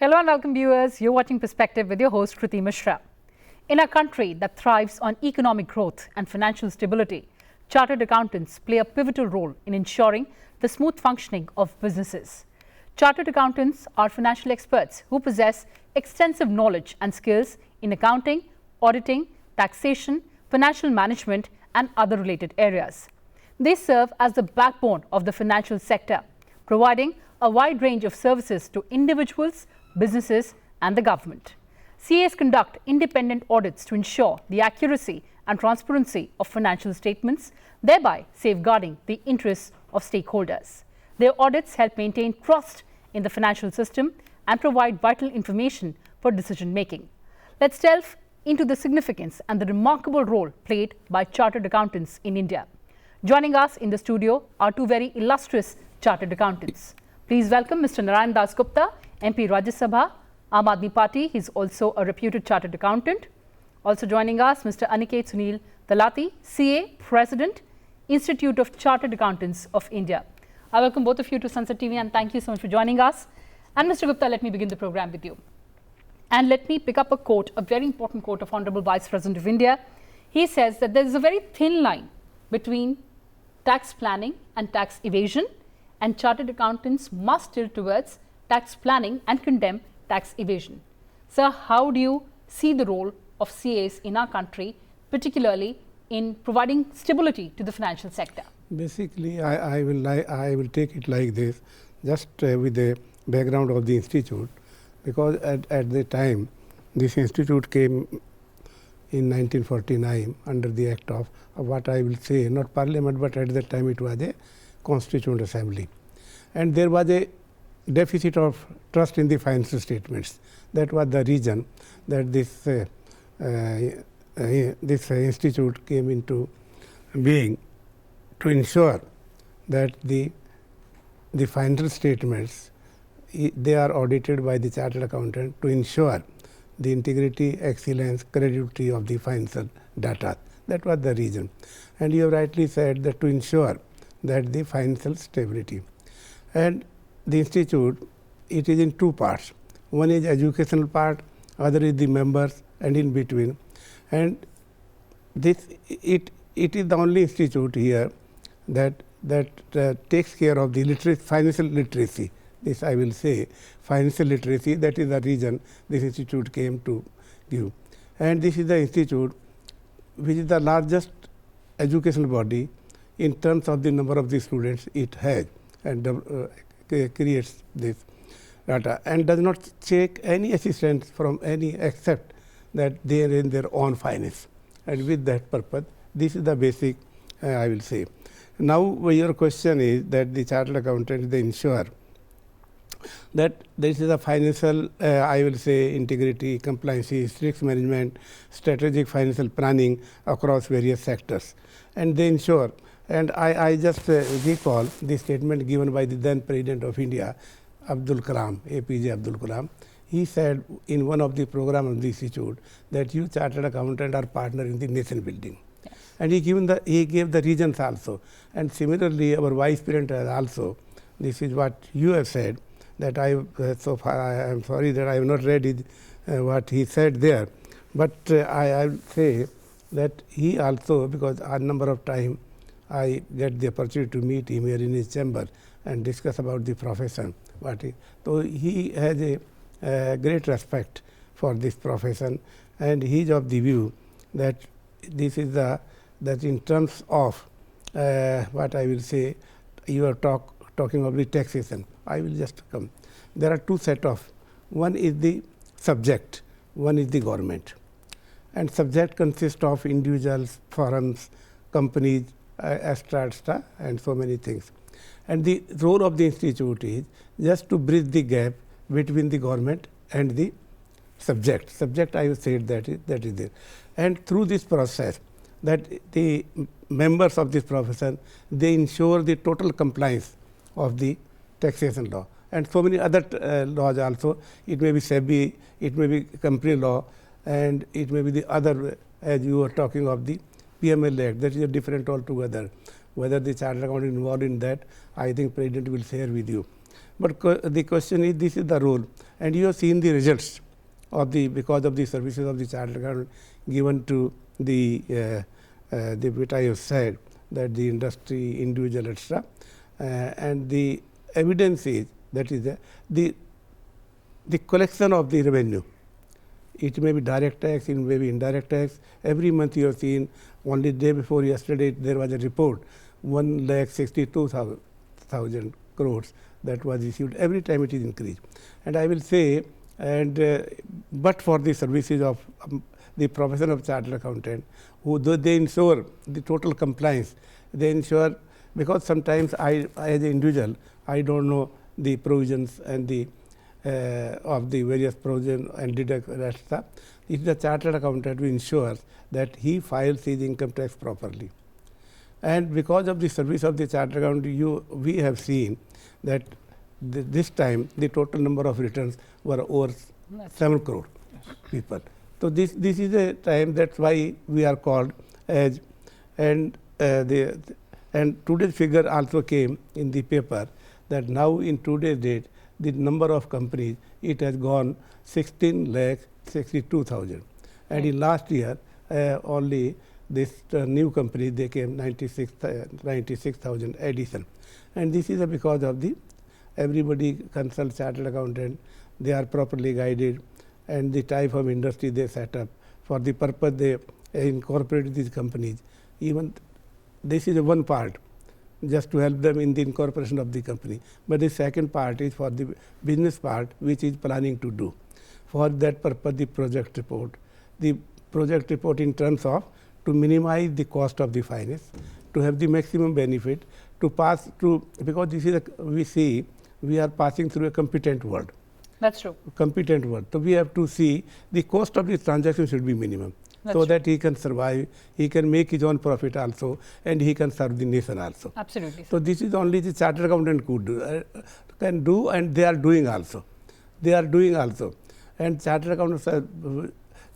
Hello and welcome viewers. You're watching Perspective with your host Kriti Mishra. In a country that thrives on economic growth and financial stability, chartered accountants play a pivotal role in ensuring the smooth functioning of businesses. Chartered accountants are financial experts who possess extensive knowledge and skills in accounting, auditing, taxation, financial management and other related areas. They serve as the backbone of the financial sector, providing a wide range of services to individuals, businesses and the government. CAs conduct independent audits to ensure the accuracy and transparency of financial statements, thereby safeguarding the interests of stakeholders. Their audits help maintain trust in the financial system and provide vital information for decision making. Let's delve into the significance and the remarkable role played by chartered accountants in India. Joining us in the studio are two very illustrious chartered accountants. Please welcome Mr. Narayan Das Gupta, MP Rajya Sabha, Aam Aadmi Party. He is also a reputed chartered accountant. Also joining us, Mr. Aniket Sunil Talati, CA, President, Institute of Chartered Accountants of India. I welcome both of you to Sansad TV and thank you so much for joining us. And Mr. Gupta, let me begin the program with you. And let me pick up a quote, a very important quote of Honorable Vice President of India. He says that there is a very thin line between tax planning and tax evasion, and chartered accountants must tilt towards tax planning and condemn tax evasion. Sir, how do you see the role of CAs in our country, particularly in providing stability to the financial sector? Basically, I will take it like this, just with the background of the institute, because at the time this institute came in 1949 under the act of what I will say, not parliament, but at that time it was a constituent assembly. And there was a deficit of trust in the financial statements. That was the reason that this institute came into being, to ensure that the financial statements, they are audited by the chartered accountant to ensure the integrity, excellence, credibility of the financial data. That was the reason. And you have rightly said that to ensure that the financial stability. And the institute, it is in two parts. One is educational part, other is the members, and in between. And this it is the only institute here that takes care of the financial literacy. This I will say, financial literacy, that is the reason this institute came to give. And this is the institute which is the largest educational body in terms of the number of the students it has, and creates this data, and does not take any assistance from any except that they are in their own finance. And with that purpose, this is the basic, I will say. Now, your question is that the chartered accountants, they ensure that this is a financial, I will say, integrity, compliance, strict management, strategic financial planning across various sectors. And they ensure, and I just recall the statement given by the then President of India, Abdul Kalam, APJ Abdul Kalam. He said in one of the programs of the institute that you chartered accountant are partner in the nation building. Yes. And he gave the reasons also. And similarly, our Vice President has also, this is what you have said, that so far I am sorry that I have not read what he said there. But I will say that he also, because a number of times I get the opportunity to meet him here in his chamber and discuss about the profession. So he has a great respect for this profession, and he is of the view that this is that in terms of what I will say, you are talking of the taxation. I will just come. There are two sets of, one is the subject, one is the government. And subject consists of individuals, firms, companies, extra, and so many things. And the role of the institute is just to bridge the gap between the government and the subject. Subject, I have said that is there. And through this process, that the members of this profession, they ensure the total compliance of the taxation law. And so many other laws also. It may be SEBI, it may be company law, and it may be the other, as you were talking of the PML Act, that is a different altogether. Whether the chartered accountant involved in that, I think President will share with you. But the question is, this is the role, and you have seen the results of the, because of the services of the chartered accountant given to the bit I have said, that the industry, individual, etc. And the evidence is, that is the collection of the revenue. It may be direct tax, it may be indirect tax. Every month you have seen, only day before yesterday there was a report, 1,62,000 crores that was issued. Every time it is increased. And I will say, and but for the services of the profession of chartered accountant, who though they ensure the total compliance, they ensure, because sometimes I as an individual, I don't know the provisions and the of the various provision and deduct etc. It is the chartered accountant who ensures that he files his income tax properly. And because of the service of the chartered accountant, we have seen that this time the total number of returns were over 7 crore people. So this is a time, that's why we are called as, and today's figure also came in the paper, that now in today's date the number of companies, it has gone 16,62,000, and in last year only this new company, they came 96,000 addition. And this is because of the, everybody consults chartered accountant, they are properly guided, and the type of industry they set up, for the purpose they incorporate these companies. Even this is one part, just to help them in the incorporation of the company. But the second part is for the business part, which is planning to do. For that purpose, the project report in terms of to minimize the cost of the finance, to have the maximum benefit, to pass through, because this is we are passing through a competent world. That's true. Competent world. So we have to see the cost of the transaction should be minimum. That's so true. that he can survive, he can make his own profit also, and he can serve the nation also. Absolutely. So this is only the chartered accountant can do, and they are doing also. They are doing also, and chartered accountants are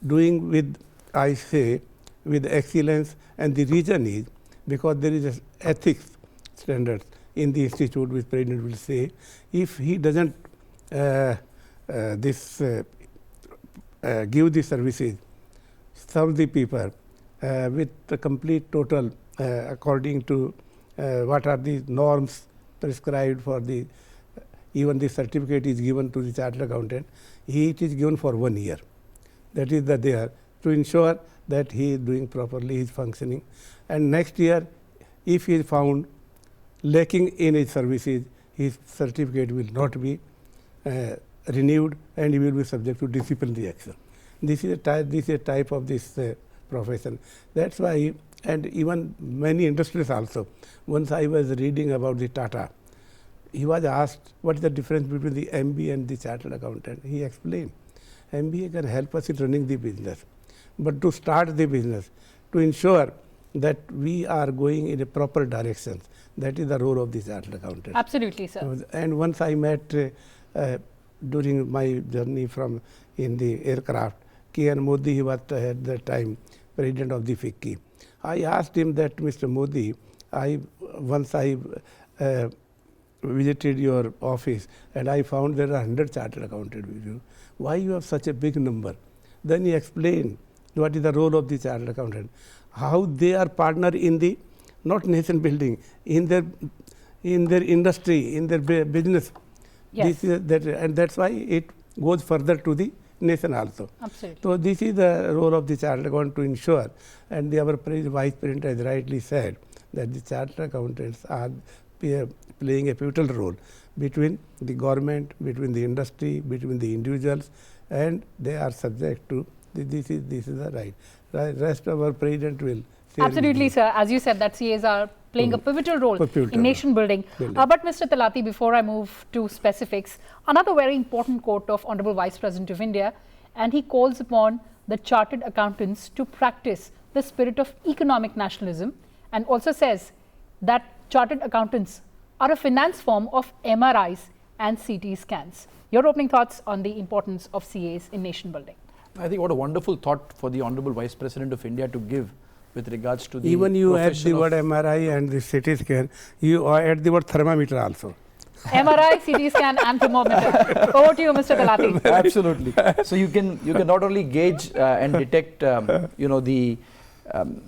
doing with, I say, with excellence. And the reason is because there is a ethics standards in the institute, which President will say, if he doesn't give the services, serve the people with the complete total according to what are the norms prescribed for the, even the certificate is given to the chartered accountant, it is given for 1 year. That is there to ensure that he is doing properly, he is functioning. And next year, if he is found lacking in his services, his certificate will not be renewed, and he will be subject to disciplinary action. This is a type of this profession. That's why, and even many industries also. Once I was reading about the Tata, he was asked what is the difference between the MBA and the chartered accountant. He explained, MBA can help us in running the business, but to start the business, to ensure that we are going in a proper direction, that is the role of the chartered accountant. Absolutely, sir. And once I met during my journey from in the aircraft, K.N. Modi, he was at that time president of the FICCI. I asked him that, Mr. Modi, once I visited your office and I found there are 100 chartered accountants with you. Why you have such a big number? Then he explained what is the role of the chartered accountant, how they are partner in the, not nation building, in their industry, in their business. Yes. And that's why it goes further to the nation also. Absolutely. So this is the role of the chartered accountant to ensure, and our vice president has rightly said that the chartered accountants are playing a pivotal role between the government, between the industry, between the individuals, and they are subject to this is the right. Rest of our president will share. Absolutely, sir. As you said, that CAs are playing a pivotal role in nation building. But Mr. Talati, before I move to specifics, another very important quote of Honorable Vice President of India, and he calls upon the chartered accountants to practice the spirit of economic nationalism, and also says that chartered accountants are a finance form of MRIs and CT scans. Your opening thoughts on the importance of CAs in nation building? I think what a wonderful thought for the Honorable Vice President of India to give with regards to the even you add the word MRI and the CT scan, you add the word thermometer also. MRI, CT scan and thermometer. Over to you, Mr. Talati. Absolutely. So you can not only gauge and detect the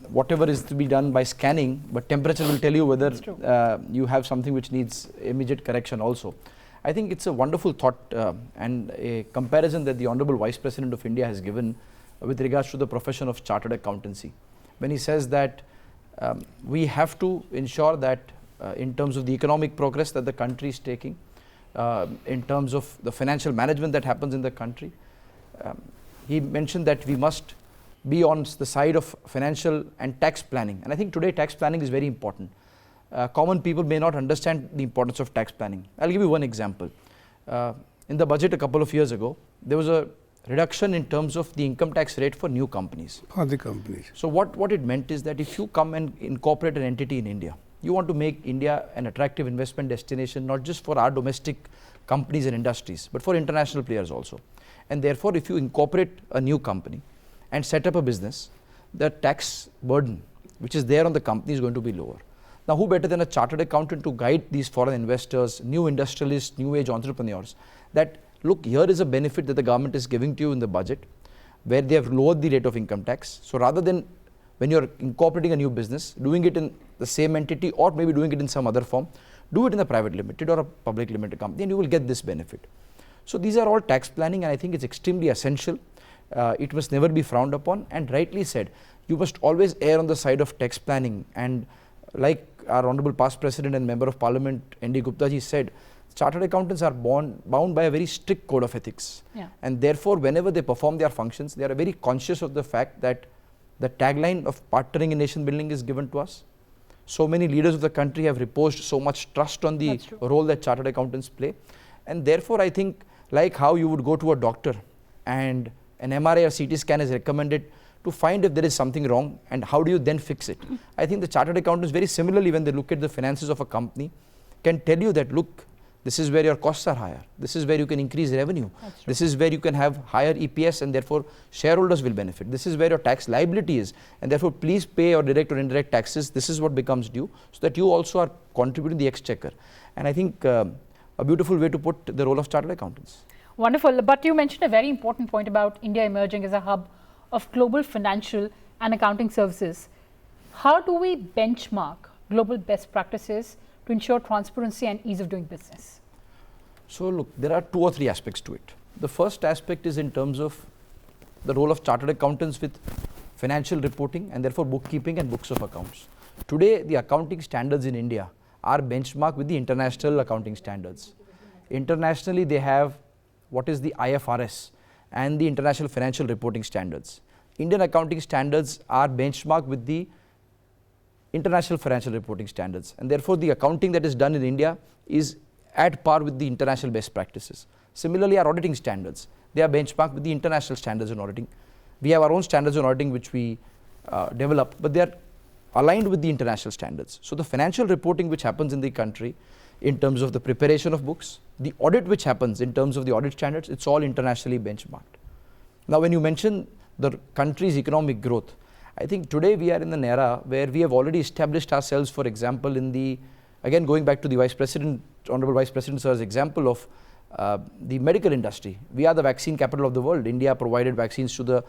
whatever is to be done by scanning, but temperature will tell you whether you have something which needs immediate correction also. I think it's a wonderful thought and a comparison that the Honorable Vice President of India has given with regards to the profession of chartered accountancy, when he says that we have to ensure that in terms of the economic progress that the country is taking, in terms of the financial management that happens in the country, he mentioned that we must be on the side of financial and tax planning. And I think today tax planning is very important. Common people may not understand the importance of tax planning. I'll give you one example. In the budget a couple of years ago, there was a reduction in terms of the income tax rate for new companies. For the companies. So what it meant is that if you come and incorporate an entity in India, you want to make India an attractive investment destination, not just for our domestic companies and industries, but for international players also. And therefore, if you incorporate a new company and set up a business, the tax burden which is there on the company is going to be lower. Now, who better than a chartered accountant to guide these foreign investors, new industrialists, new age entrepreneurs, that look, here is a benefit that the government is giving to you in the budget, where they have lowered the rate of income tax. So rather than when you're incorporating a new business, doing it in the same entity or maybe doing it in some other form, do it in a private limited or a public limited company and you will get this benefit. So these are all tax planning, and I think it's extremely essential. It must never be frowned upon, and rightly said, you must always err on the side of tax planning. And like our Honorable Past President and Member of Parliament N.D. Gupta ji said, chartered accountants are bound by a very strict code of ethics. And therefore, whenever they perform their functions, they are very conscious of the fact that the tagline of partnering in nation building is given to us. So many leaders of the country have reposed so much trust on the role that chartered accountants play. And therefore, I think like how you would go to a doctor and an MRI or CT scan is recommended to find if there is something wrong and how do you then fix it. I think the chartered accountants very similarly, when they look at the finances of a company, can tell you that look, this is where your costs are higher, this is where you can increase revenue, this is where you can have higher EPS and therefore shareholders will benefit, this is where your tax liability is, and therefore please pay your direct or indirect taxes, this is what becomes due, so that you also are contributing the exchequer. And I think a beautiful way to put the role of chartered accountants. Wonderful, but you mentioned a very important point about India emerging as a hub of global financial and accounting services. How do we benchmark global best practices to ensure transparency and ease of doing business? So look, there are 2 or 3 aspects to it. The first aspect is in terms of the role of chartered accountants with financial reporting and therefore bookkeeping and books of accounts. Today, the accounting standards in India are benchmarked with the international accounting standards. Internationally, they have what is the IFRS and the international financial reporting standards. Indian accounting standards are benchmarked with the international financial reporting standards, and therefore the accounting that is done in India is at par with the international best practices. Similarly, our auditing standards, they are benchmarked with the international standards in auditing. We have our own standards in auditing which we develop, but they are aligned with the international standards. So the financial reporting which happens in the country in terms of the preparation of books, the audit which happens in terms of the audit standards, it's all internationally benchmarked. Now when you mention the country's economic growth, I think today we are in an era where we have already established ourselves, for example, in the, again going back to the Vice President, Honorable Vice President Sir's example of the medical industry. We are the vaccine capital of the world. India provided vaccines to the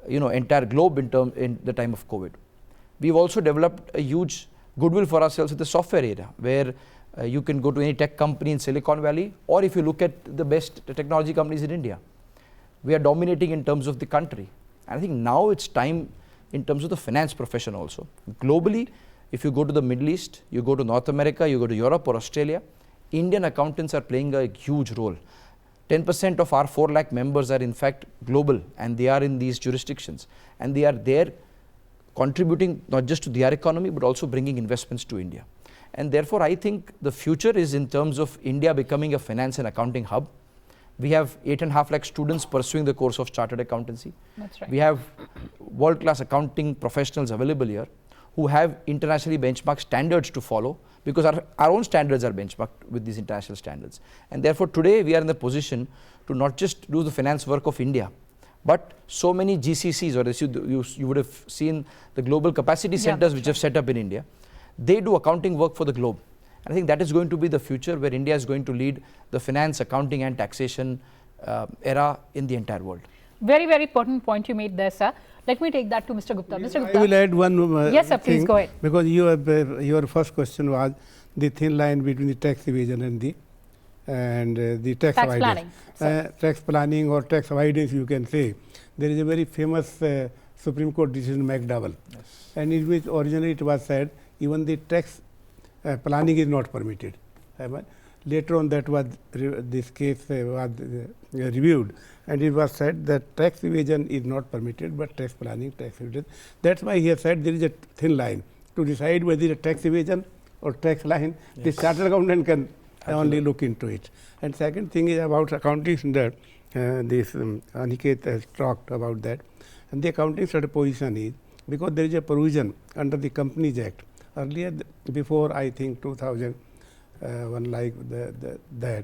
entire globe in the time of COVID. We've also developed a huge goodwill for ourselves in the software area, where you can go to any tech company in Silicon Valley, or if you look at the best technology companies in India, we are dominating in terms of the country. And I think now it's time in terms of the finance profession also. Globally, if you go to the Middle East, you go to North America, you go to Europe or Australia, Indian accountants are playing a huge role. 10% of our 4 lakh members are in fact global, and they are in these jurisdictions, and they are there contributing not just to their economy but also bringing investments to India. And therefore, I think the future is in terms of India becoming a finance and accounting hub. We have 8.5 lakh students pursuing the course of chartered accountancy. That's right. We have world-class accounting professionals available here who have internationally benchmarked standards to follow, because our own standards are benchmarked with these international standards. And therefore, today we are in the position to not just do the finance work of India, but so many GCCs, or as you would have seen the global capacity centers which have set up in India, they do accounting work for the globe. And I think that is going to be the future where India is going to lead the finance, accounting and taxation era in the entire world. Very, very important point you made there, sir. Let me take that to Mr. Gupta. Mr. Gupta. I will add one yes, sir, please go ahead. Because you have, your first question was the thin line between the tax evasion and the tax avoidance. Tax planning or tax avoidance, you can say. There is a very famous Supreme Court decision, McDowell, Yes. and in which originally it was said even the tax planning is not permitted. Later on, that was this case was reviewed, and it was said that tax evasion is not permitted, but tax planning, tax avoidance. That's why he has said there is a thin line to decide whether it is tax evasion or tax line. Yes. The chartered accountant can only look into it. And second thing is about accounting standard. This Aniket has talked about that. And the accounting standard position is because there is a provision under the Companies Act. Earlier, before I think 2001, like that,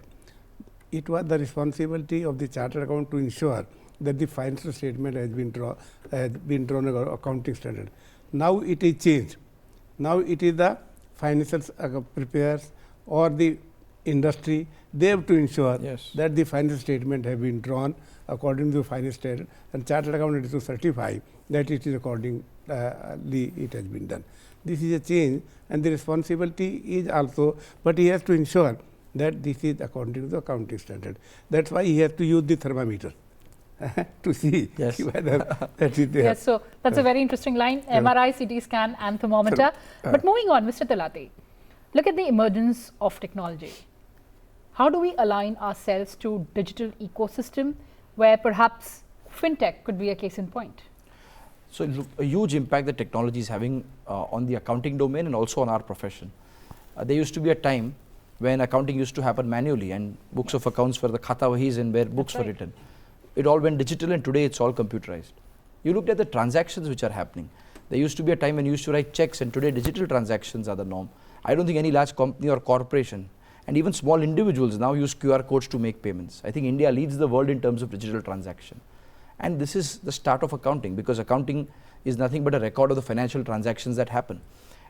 it was the responsibility of the chartered accountant to ensure that the financial statement has been drawn an accounting standard. Now it is changed. Now it is the financial preparers or the industry, they have to ensure Yes. that the financial statement have been drawn according to the financial standard, and chartered accountant is to certify that it is accordingly it has been done. This is a change, and the responsibility is also, but he has to ensure that this is according to the accounting standard. That's why he has to use the thermometer to see Yes. whether that is there. Yes, so that's a very interesting line, MRI, CT scan and thermometer. But moving on, Mr. Talati, look at the emergence of technology. How do we align ourselves to digital ecosystem where perhaps fintech could be a case in point? So, a huge impact that technology is having on the accounting domain and also on our profession. There used to be a time when accounting used to happen manually and books of accounts were the khata wahis and where books were written. It all went digital and today it's all computerized. You looked at the transactions which are happening. There used to be a time when you used to write checks and today digital transactions are the norm. I don't think any large company or corporation and even small individuals now use QR codes to make payments. I think India leads the world in terms of digital transaction. And this is the start of accounting, because accounting is nothing but a record of the financial transactions that happen.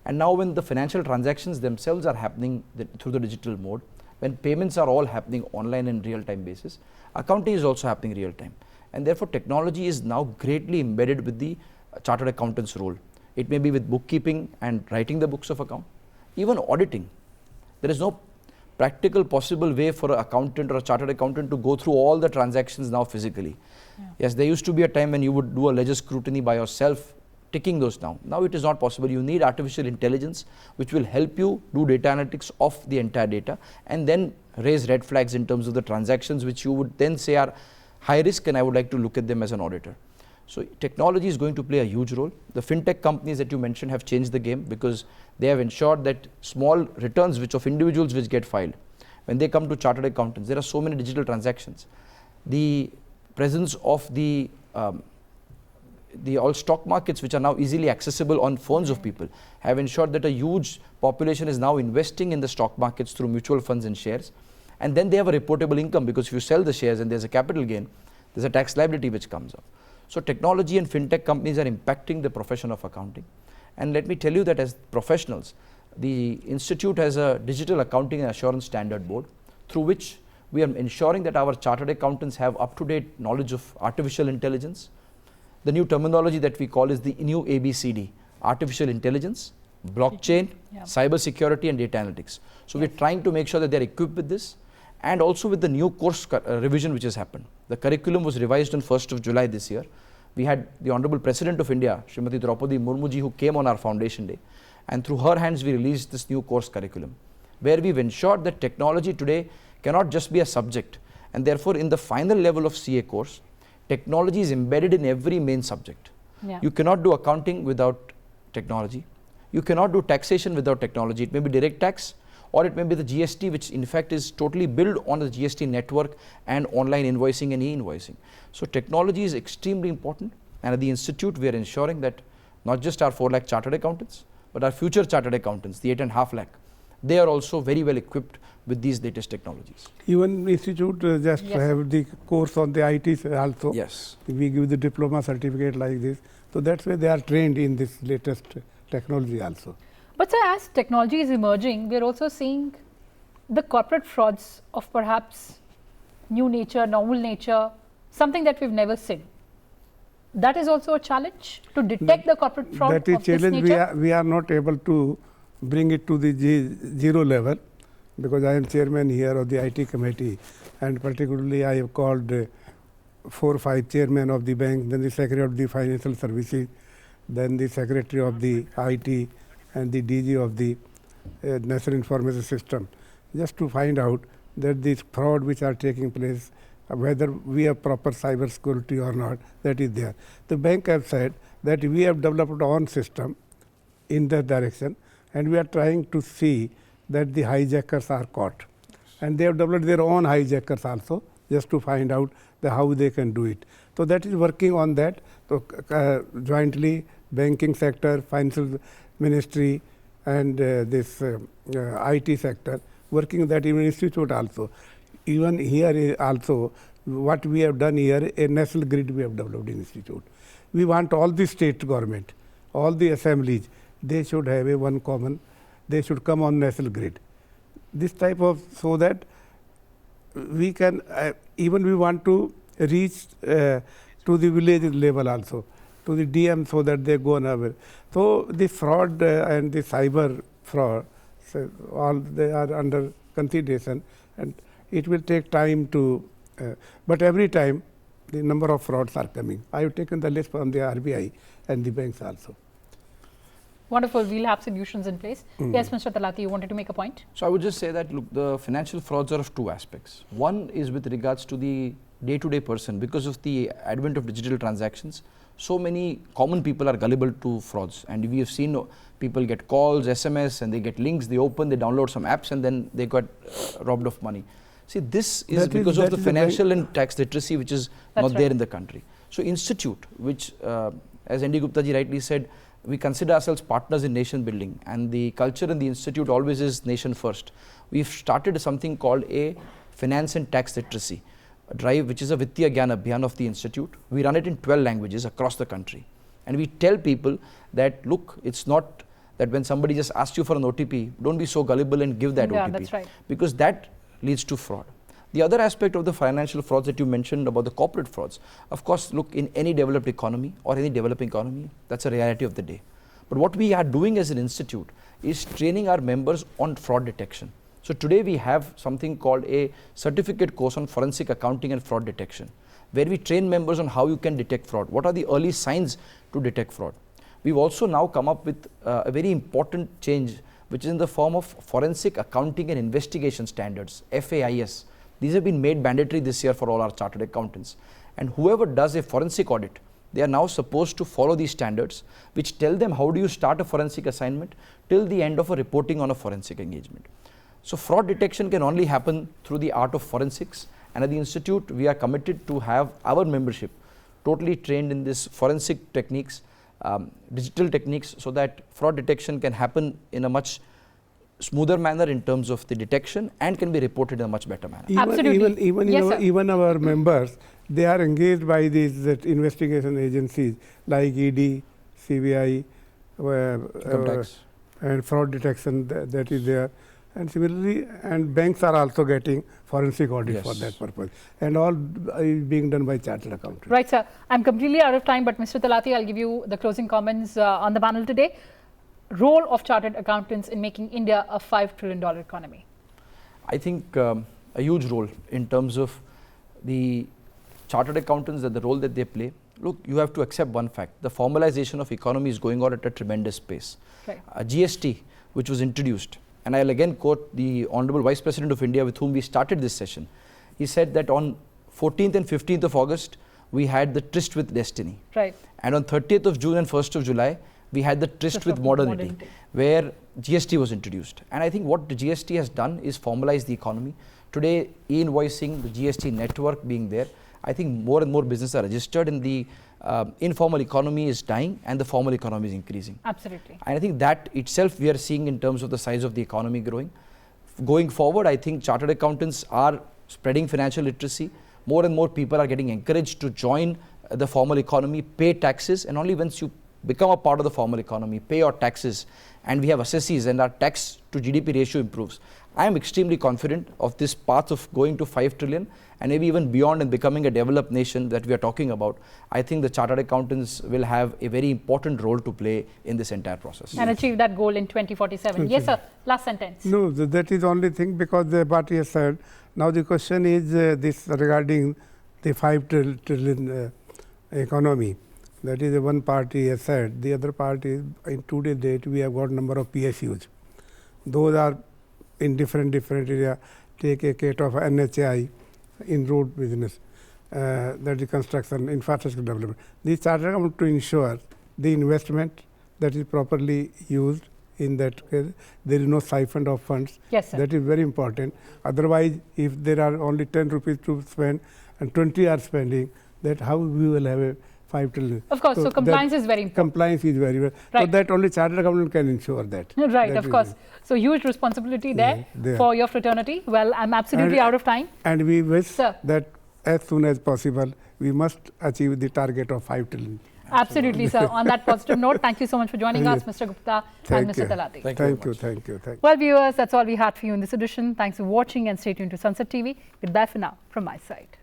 And now when the financial transactions themselves are happening through the digital mode, when payments are all happening online in real-time basis, accounting is also happening real-time. And therefore technology is now greatly embedded with the chartered accountant's role. It may be with bookkeeping and writing the books of account, even auditing. There is no practical possible way for an accountant or a chartered accountant to go through all the transactions now physically. Yeah. Yes, there used to be a time when you would do a ledger scrutiny by yourself, ticking those down. Now it is not possible. You need artificial intelligence which will help you do data analytics of the entire data and then raise red flags in terms of the transactions which you would then say are high risk and I would like to look at them as an auditor. So technology is going to play a huge role. The fintech companies that you mentioned have changed the game because they have ensured that small returns which of individuals which get filed, when they come to chartered accountants, there are so many digital transactions. The presence of the all stock markets which are now easily accessible on phones of people have ensured that a huge population is now investing in the stock markets through mutual funds and shares, and then they have a reportable income because if you sell the shares and there's a capital gain, there's a tax liability which comes up. So technology and fintech companies are impacting the profession of accounting. And let me tell you that as professionals, the institute has a digital accounting and assurance standard board through which we are ensuring that our chartered accountants have up-to-date knowledge of artificial intelligence. The new terminology that we call is the new ABCD, artificial intelligence, blockchain, cyber security and data analytics. So we're trying to make sure that they're equipped with this and also with the new course revision which has happened. The curriculum was revised on 1st of July this year. We had the Honorable President of India, Srimati Draupadi Murmuji, who came on our foundation day, and through her hands we released this new course curriculum where we've ensured that technology today cannot just be a subject, and therefore in the final level of CA course, technology is embedded in every main subject. You cannot do accounting without technology. You cannot do taxation without technology. It may be direct tax or it may be the GST, which in fact is totally built on the GST network and online invoicing and e-invoicing. So technology is extremely important, and at the institute we are ensuring that not just our 4 lakh chartered accountants, but our future chartered accountants, the 8.5 lakh, they are also very well equipped with these latest technologies. Even institute have the course on the IT also. Yes. We give the diploma certificate like this. So that's why they are trained in this latest technology also. But sir, as technology is emerging, we are also seeing the corporate frauds of perhaps new nature, novel nature, something that we've never seen. That is also a challenge to detect the corporate fraud That is of this challenge. nature. We are not able to bring it to the zero level, because I am chairman here of the IT committee, and particularly I have called 4 or 5 chairmen of the bank, then the secretary of the financial services, then the secretary of the IT, and the DG of the National Information System, just to find out that these fraud which are taking place, whether we have proper cyber security or not, that is there. The bank have said that we have developed our own system in that direction, and we are trying to see that the hijackers are caught. And they have developed their own hijackers also, just to find out how they can do it. So that is working on that. So jointly, banking sector, financial ministry, and this IT sector, working on that, even institute also. Even here also, what we have done here, a national grid we have developed in institute. We want all the state government, all the assemblies, they should have a one common, they should come on national grid. This type of, so that we can, even we want to reach to the village level also, to the DM, so that they go nowhere. So the fraud and the cyber fraud, so all they are under consideration, and it will take time to, but every time the number of frauds are coming. I have taken the list from the RBI and the banks also. Wonderful. We'll have solutions in place. Yes, Mr. Talati, you wanted to make a point? So I would just say that, look, the financial frauds are of 2 aspects. One is with regards to the day-to-day person. Because of the advent of digital transactions, so many common people are gullible to frauds, and we have seen people get calls, SMS, and they get links, they open, they download some apps, and then they got robbed of money. See, this is because of the financial and tax literacy which is not there in the country. So institute, which as ND Gupta ji rightly said, we consider ourselves partners in nation building, and the culture in the institute always is nation first. We've started something called a finance and tax literacy drive, which is a Vittiya Gyan Abhiyan of the institute. We run it in 12 languages across the country, and we tell people that, look, it's not that when somebody just asks you for an OTP, don't be so gullible and give that OTP. That's right. Because that leads to fraud. The other aspect of the financial frauds that you mentioned about the corporate frauds, of course, look, in any developed economy or any developing economy, that's a reality of the day. But what we are doing as an institute is training our members on fraud detection. So today we have something called a certificate course on forensic accounting and fraud detection, where we train members on how you can detect fraud. What are the early signs to detect fraud? We've also now come up with a very important change, which is in the form of forensic accounting and investigation standards, FAIS. These have been made mandatory this year for all our chartered accountants. And whoever does a forensic audit, they are now supposed to follow these standards, which tell them how do you start a forensic assignment till the end of a reporting on a forensic engagement. So fraud detection can only happen through the art of forensics, and at the institute we are committed to have our membership totally trained in this forensic techniques, digital techniques, so that fraud detection can happen in a much smoother manner in terms of the detection and can be reported in a much better manner. Even our members, they are engaged by these investigation agencies like ED, CBI, and fraud detection that is there. And similarly, and banks are also getting forensic audit for that purpose, and all is being done by chartered accountants. Right, sir. I'm completely out of time, but Mr. Talati, I'll give you the closing comments on the panel today. Role of chartered accountants in making India a $5 trillion economy. I think a huge role in terms of the chartered accountants, that the role that they play. Look, you have to accept one fact: the formalization of economy is going on at a tremendous pace. Right. GST, which was introduced, and I'll again quote the Honorable Vice President of India with whom we started this session. He said that on 14th and 15th of August, we had the tryst with destiny. Right. And on 30th of June and 1st of July, we had the tryst with modernity, where GST was introduced. And I think what the GST has done is formalize the economy. Today, e-invoicing, the GST network being there, I think more and more businesses are registered, and the informal economy is dying and the formal economy is increasing. Absolutely. And I think that itself we are seeing in terms of the size of the economy growing. Going forward, I think chartered accountants are spreading financial literacy. More and more people are getting encouraged to join the formal economy, pay taxes, and only once you become a part of the formal economy, pay your taxes, and we have assessees and our tax to GDP ratio improves, I am extremely confident of this path of going to 5 trillion and maybe even beyond and becoming a developed nation that we are talking about. I think the chartered accountants will have a very important role to play in this entire process. And achieve that goal in 2047. Yes, sir. Last sentence. No, that is the only thing, because the party has said. Now the question is this regarding the 5 trillion economy. That is one party has said. The other party, in today's date, we have got number of PSUs. Those are in different area. Take a case of NHI in road business, that is construction, infrastructure development. These chartered accountants to ensure the investment that is properly used. In that case, there is no siphon of funds. Yes, sir. That is very important. Otherwise, if there are only 10 rupees to spend and 20 are spending, that how we will have a 5 trillion. Of course, so compliance is very important. Compliance is very well. Right. So that only chartered accountant can ensure that. Right, that of course. So huge responsibility there for your fraternity. Well, I'm absolutely out of time. And we wish Sir. that as soon as possible, we must achieve the target of 5 trillion. Absolutely, sir. On that positive note, thank you so much for joining us, Mr. Gupta and Mr. you. Talati. Thank you. Well, viewers, that's all we had for you in this edition. Thanks for watching and stay tuned to Sansad TV. Goodbye for now from my side.